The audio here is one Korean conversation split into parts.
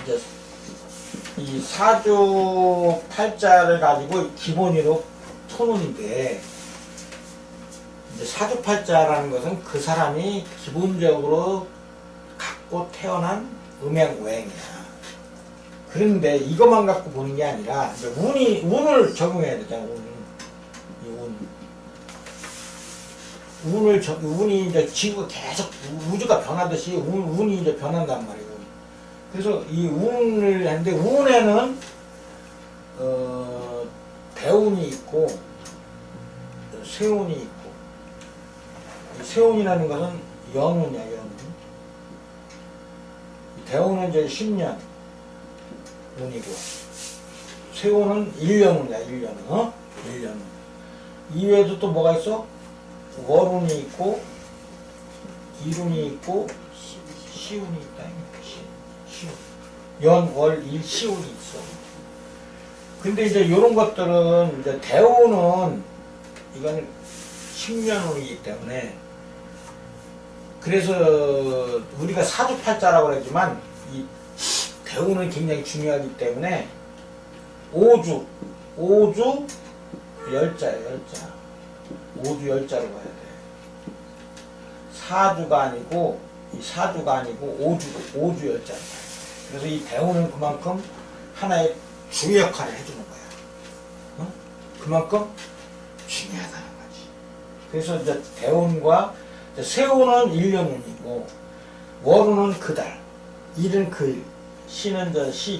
이제 이 사주 팔자를 가지고 기본으로 푸는데, 이제 사주 팔자라는 것은 그 사람이 기본적으로 갖고 태어난 음양오행이야. 그런데 이것만 갖고 보는 게 아니라 이제 운을 적용해야 되잖아. 운이 이제 지구가 계속 우주가 변하듯이 운이 이제 변한단 말이에요. 그래서 이 운을 하는데, 운에는 대운이 있고 세운이 있고, 세운이라는 것은 연운이야, 연운. 대운은 이제 10년 운이고, 세운은 1년운이야, 1년운. 1년운. 이외에도 또 뭐가 있어? 월운이 있고, 일운이 있고, 시운이 있다. 시운. 연, 월, 일, 시운이 있어. 근데 이제 이런 것들은, 이제 대운은, 이건 10년운이기 때문에, 그래서 우리가 사주팔자라고 그러지만, 이 대운은 굉장히 중요하기 때문에, 오주 열자예요, 열자. 오주 열자로 봐야 돼. 사주가 아니고 오주 열자로 봐야 돼. 그래서 이 대운은 그만큼 하나의 주 역할을 해주는 거야. 그만큼 중요하다는 거지. 그래서 이제 대운과 세운은 1년운이고, 월운은 그 달, 일은 그 일, 시는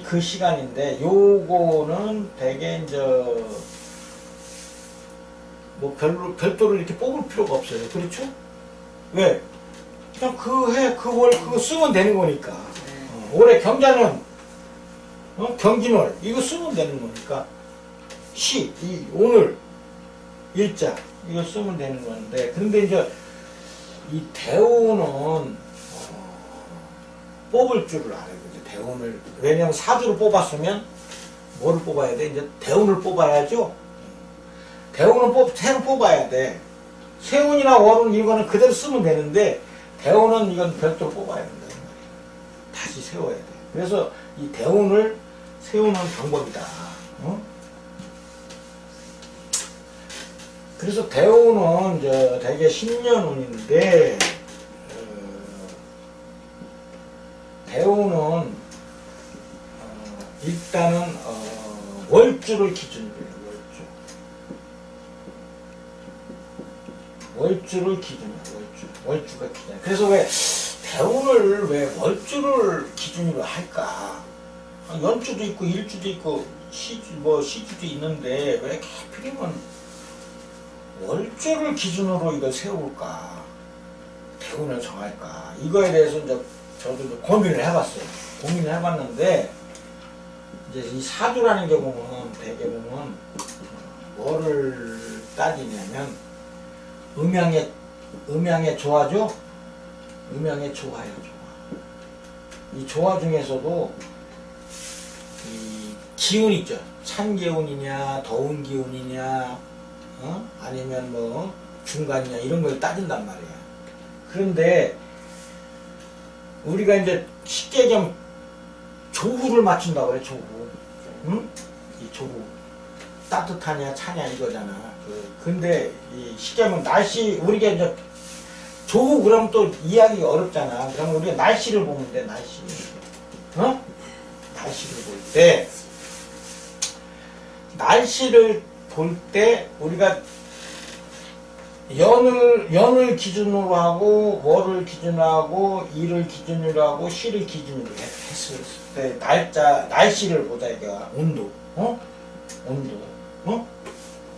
그 시간인데, 요거는 되게 이제 뭐 별도로 이렇게 뽑을 필요가 없어요. 그렇죠? 왜? 그냥 그 해, 그 월, 그거 쓰면 되는 거니까. 올해 경자는, 경진월, 이거 쓰면 되는 거니까. 오늘, 일자, 이거 쓰면 되는 건데. 근데 이제, 이 대운은, 뽑을 줄을 알아요. 대운을. 왜냐면 사주를 뽑았으면, 뭐를 뽑아야 돼? 이제 대운을 뽑아야죠? 대운은 새로 뽑아야 돼. 세운이나 월운 이거는 그대로 쓰면 되는데, 대운은 이건 별도로 뽑아야 된다. 다시 세워야 돼. 그래서 이 대운을 세우는 방법이다. 그래서 대운은 이제 대개 10년운인데, 대운은 일단은 월주를 기준으로 해요. 월주를 기준으로, 월주가 기준. 그래서 왜 대운을 왜 월주를 기준으로 할까? 연주도 있고 일주도 있고 시주도 있는데 왜 하필이면 월주를 기준으로 이걸 세울까? 대운을 정할까? 이거에 대해서 이제 저도 고민을 해봤어요. 고민을 해봤는데, 이제 이 사주라는 경우는 대개 보면 뭐를 따지냐면, 음양의 조화죠? 음양의 조화예요, 조화. 이 조화 중에서도 이 기운 있죠? 찬 기운이냐, 더운 기운이냐, 아니면 뭐 중간이냐, 이런 걸 따진단 말이야. 그런데 우리가 이제 쉽게 얘기하면 조후를 맞춘다고 그래, 조후. 이 조후. 따뜻하냐, 차냐, 이거잖아. 근데 쉽게 하면 날씨, 우리가 이제 조후 그러면 또 이해하기가 어렵잖아. 그러면 우리가 날씨를 보면 돼, 날씨. 날씨를 볼 때, 우리가 연을 기준으로 하고, 월을 기준으로 하고, 일을 기준으로 하고, 시를 기준으로 했을 때, 날씨를 보자, 이거. 온도. 온도.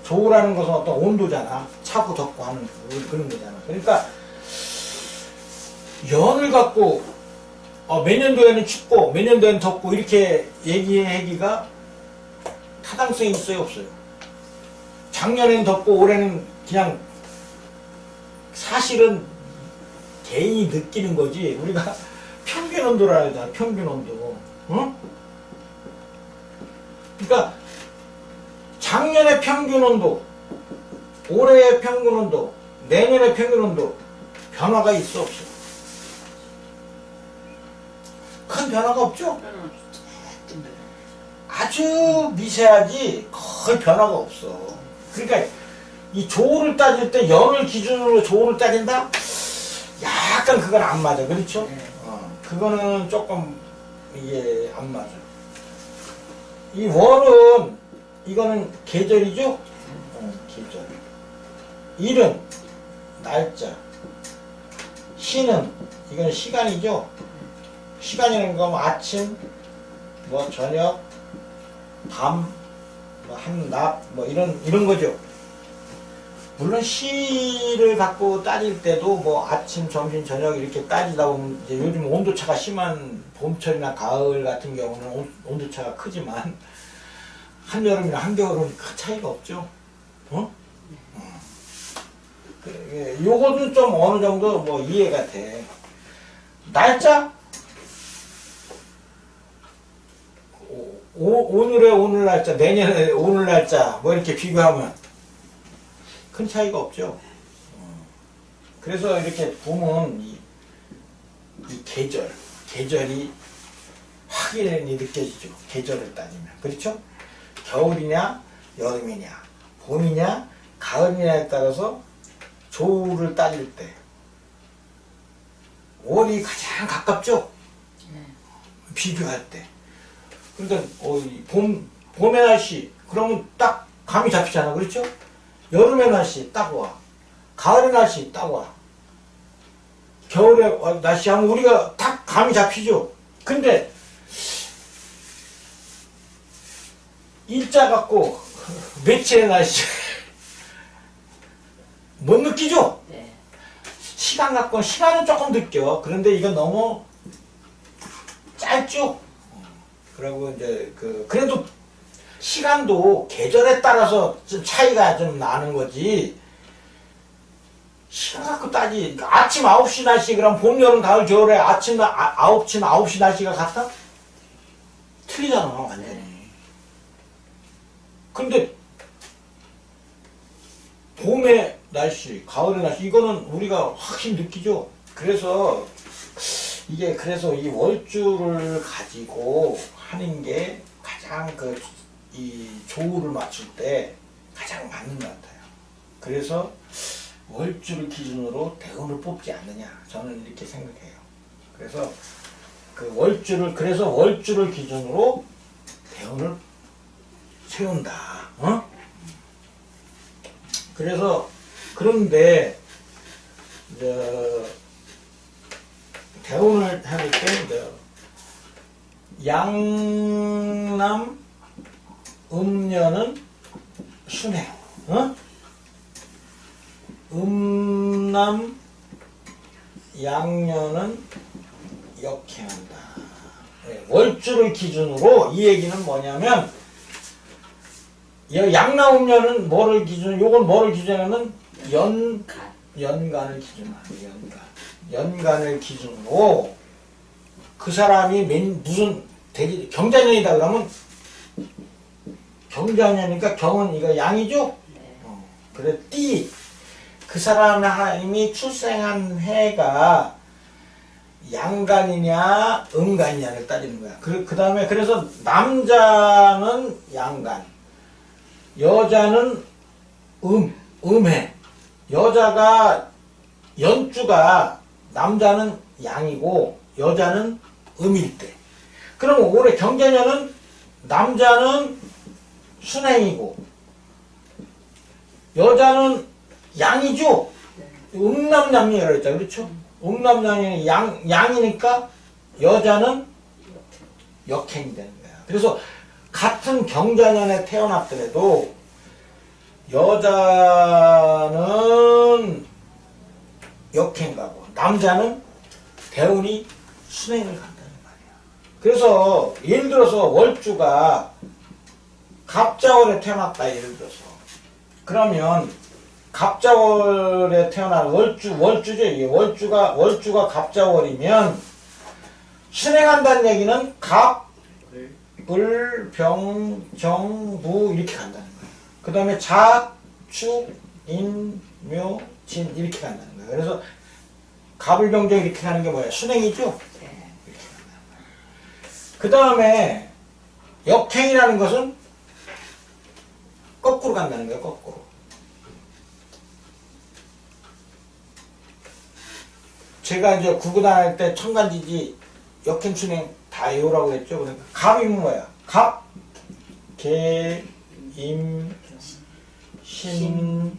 조우라는 것은 어떤 온도잖아. 차고 덥고 하는 그런 거잖아. 그러니까 연을 갖고 몇 년도에는 춥고 몇 년도에는 덥고 이렇게 얘기하기가 타당성이 있어요, 없어요? 작년에는 덥고 올해는 그냥 사실은 개인이 느끼는 거지. 우리가 평균 온도라 하잖아. 평균 온도. 그러니까 작년의 평균 온도, 올해의 평균 온도, 내년의 평균 온도 변화가 있어, 없어? 큰 변화가 없죠? 아주 미세하지 거의 변화가 없어. 그러니까 이 조를 따질 때 연을 기준으로 조를 따진다? 약간 그건 안 맞아. 그렇죠? 네. 그거는 조금 이게 안 맞아. 이 월은 이거는 계절이죠? 계절. 일은 날짜. 시는 이건 시간이죠? 시간이라는 건 아침, 뭐 저녁, 밤, 뭐 한낮, 뭐 이런 거죠. 물론 시를 갖고 따질 때도 뭐 아침, 점심, 저녁 이렇게 따지다 보면 이제 요즘 온도차가 심한 봄철이나 가을 같은 경우는 온도차가 크지만 한여름이나 한겨울은 큰 차이가 없죠. 요거는 좀 어느 정도 뭐 이해가 돼. 날짜? 오늘의 오늘 날짜, 내년에 오늘 날짜 뭐 이렇게 비교하면 큰 차이가 없죠. 그래서 이렇게 보면 이 계절이 확연히 느껴지죠. 계절을 따지면. 그렇죠? 겨울이냐, 여름이냐, 봄이냐, 가을이냐에 따라서 조우를 따질 때 월이 가장 가깝죠? 비교할 때. 그러니까 봄의 날씨 그러면 딱 감이 잡히잖아. 그렇죠? 여름의 날씨 딱 와. 가을의 날씨 딱 와. 겨울의 날씨 하면 우리가 딱 감이 잡히죠. 근데 일자 갖고 며칠의 날씨 못 느끼죠? 네. 시간 갖고 시간은 조금 느껴. 그런데 이건 너무 짧죠? 그리고 이제 그래도 시간도 계절에 따라서 좀 차이가 좀 나는 거지. 시간 갖고 따지. 아침 9시 날씨, 그럼 봄, 여름, 가을, 겨울에 아침 9시 날씨가 같아? 틀리잖아, 완전히. 근데 봄의 날씨, 가을의 날씨, 이거는 우리가 확실히 느끼죠. 그래서 그래서 이 월주를 가지고 하는 게 가장 이 조우를 맞출 때 가장 맞는 것 같아요. 그래서 월주를 기준으로 대운을 뽑지 않느냐, 저는 이렇게 생각해요. 그래서 그래서 월주를 기준으로 대운을 세운다. 그래서 그런데 대운을 해볼 때 양남 음녀는 순행, 음남 양녀는 역행한다. 월주를 기준으로 이 얘기는 뭐냐면 양남 음녀는 뭐를 요건 뭐를 기준하면 연간을 기준으로 합니다. 연간을 기준으로 그 사람이 무슨 경자년이다 그러면 경자년이니까 경은 이거 양이죠? 그래 그 사람이 출생한 해가 양간이냐 음간이냐를 따지는 거야. 그 다음에 그래서 남자는 양간, 여자는 음해. 여자가 연주가 남자는 양이고 여자는 음일 때. 그러면 올해 경자년은 남자는 순행이고 여자는 양이죠? 음남양녀라고 했잖아. 그렇죠? 음남양녀는 양이니까 여자는 역행이 되는 거야. 그래서 같은 경자년에 태어났더라도 여자는 역행 가고 남자는 대운이 순행을 간다는 말이야. 그래서 예를 들어서 월주가 갑자월에 태어났다 예를 들어서 그러면 갑자월에 태어난 월주죠. 이게 월주가 갑자월이면 순행한다는 얘기는 갑, 을, 병, 정, 무 이렇게 간다는 거예요. 그 다음에 자, 축, 인, 묘, 진 이렇게 간다는 거예요. 그래서 갑을병정 이렇게 가는 게 뭐야? 순행이죠? 이렇게 간다는 거예요. 그 다음에 역행이라는 것은 거꾸로 간다는 거예요. 거꾸로. 제가 이제 구구단 할 때 천간지지 역행순행 다 외우라고 했죠. 그러니까 갑이면 뭐야? 갑, 개, 임, 신,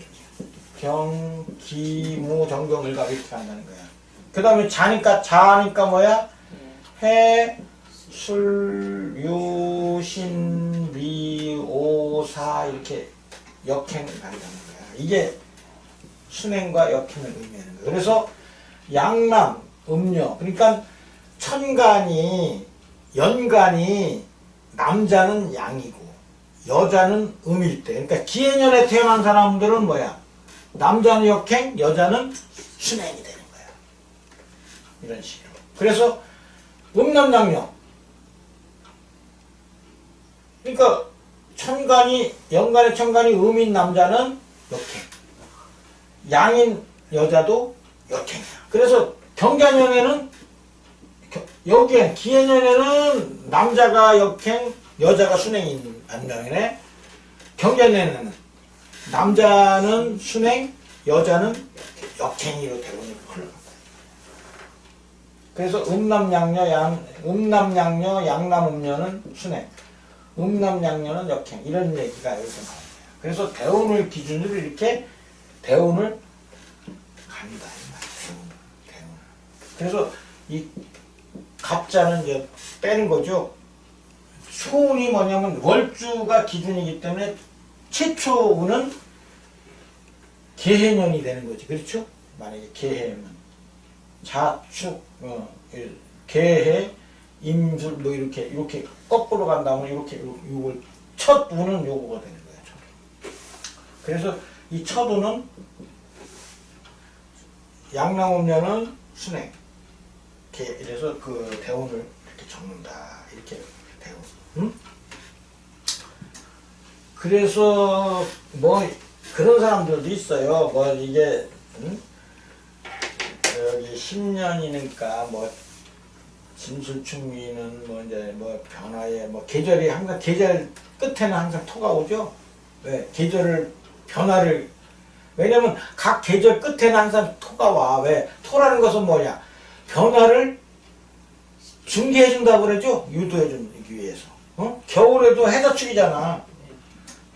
병, 기, 무, 정경, 을갑 이렇게 간다는 거야. 그 다음에 자니까 뭐야? 해, 술, 유, 신, 리, 오, 사 이렇게 역행을 간다는 거야. 이게 순행과 역행을 의미하는 거야. 그래서 양남, 음녀. 그러니까 연간이 남자는 양이고 여자는 음일 때. 그러니까 기해년에 태어난 사람들은 뭐야? 남자는 역행, 여자는 순행이 되는 거야. 이런 식으로. 그래서 음남양녀. 그러니까 연간의 천간이 음인 남자는 역행. 양인 여자도 역행이야. 그래서 경자년에는 여기에 기해년에는 남자가 역행, 여자가 순행인 반면에 경자년에는 남자는 순행, 여자는 역행으로 대운이 흘러간다. 그래서 음남양녀, 양남음녀는 순행, 음남양녀는 역행 이런 얘기가 여기서 나옵니다. 그래서 대운을 기준으로 이렇게 대운을 간다. 대운을. 그래서 이 갑자는 이제 빼는 거죠. 소운이 뭐냐면 월주가 기준이기 때문에 최초 운은 개해년이 되는 거지. 그렇죠? 만약에 개해면 자축, 개해, 임술 뭐 이렇게 거꾸로 간다면 이렇게 요걸 첫 운은 요거가 되는 거야. 그래서 이 첫 운은 양남음녀는 순행. 이래서 그 대운을 이렇게 적는다. 이렇게 대운. 응? 그래서 뭐 그런 사람들도 있어요. 뭐 이게 여기 10년이니까 뭐 진술충미는 뭐 이제 뭐 변화에 뭐 계절이 항상 계절 끝에는 항상 토가 오죠. 왜? 계절을 변화를 왜냐면 각 계절 끝에는 항상 토가 와. 왜? 토라는 것은 뭐냐? 변화를 중개해준다고 그러죠? 유도해주기 위해서. 어? 겨울에도 해자축이잖아.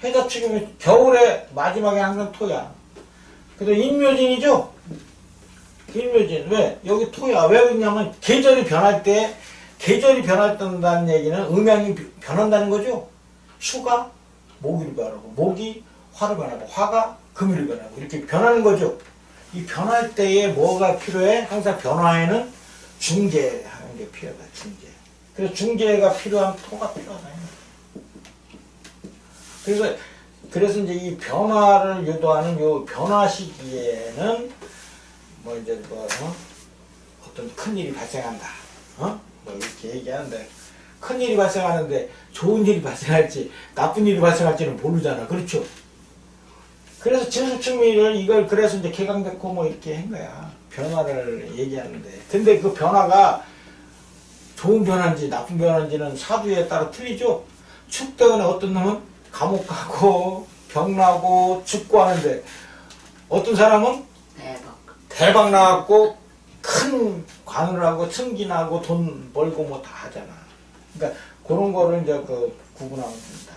해자축이면 겨울에 마지막에 항상 토야. 그래서 인묘진이죠? 인묘진. 왜? 여기 토야. 왜 그러냐면 계절이 변한다는 얘기는 음양이 변한다는 거죠? 수가 목을 변하고, 목이 화를 변하고, 화가 금을 변하고, 이렇게 변하는 거죠? 이 변할 때에 뭐가 필요해? 항상 변화에는 중재하는 게 필요하다. 중재. 그래서 중재가 필요한 토가 필요하다. 그래서 이제 이 변화를 유도하는 요 변화 시기에는 뭐 이제 어떤 큰 일이 발생한다. 뭐 이렇게 얘기하는데 큰 일이 발생하는데 좋은 일이 발생할지 나쁜 일이 발생할지는 모르잖아. 그렇죠? 그래서 진술충미를 이걸 그래서 이제 개강백호 뭐 이렇게 한 거야. 변화를 얘기하는데. 근데 그 변화가 좋은 변화인지 나쁜 변화인지는 사주에 따라 틀리죠. 축대원에 어떤 놈은 감옥 가고 병나고 죽고 하는데 어떤 사람은 대박 나갖고 큰 관을 하고 승진하고 돈 벌고 뭐 다 하잖아. 그러니까 그런 거를 이제 그 구분하면 된다.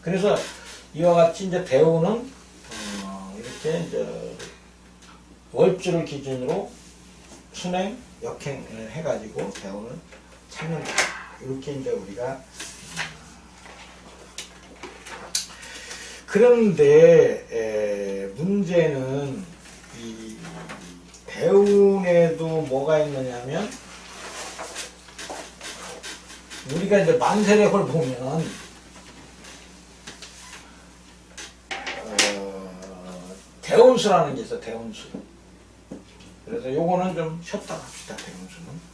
그래서 이와 같이 이제 대우는 이렇게 이제 월주를 기준으로 순행, 역행을 해가지고 대운을 찾는다. 이렇게 이제 우리가 그런데 문제는 이 대운에도 뭐가 있느냐면 우리가 이제 만세력을 보면 대운수라는 게 있어. 대운수. 그래서 요거는 좀 쉬었다 합시다. 대운수는.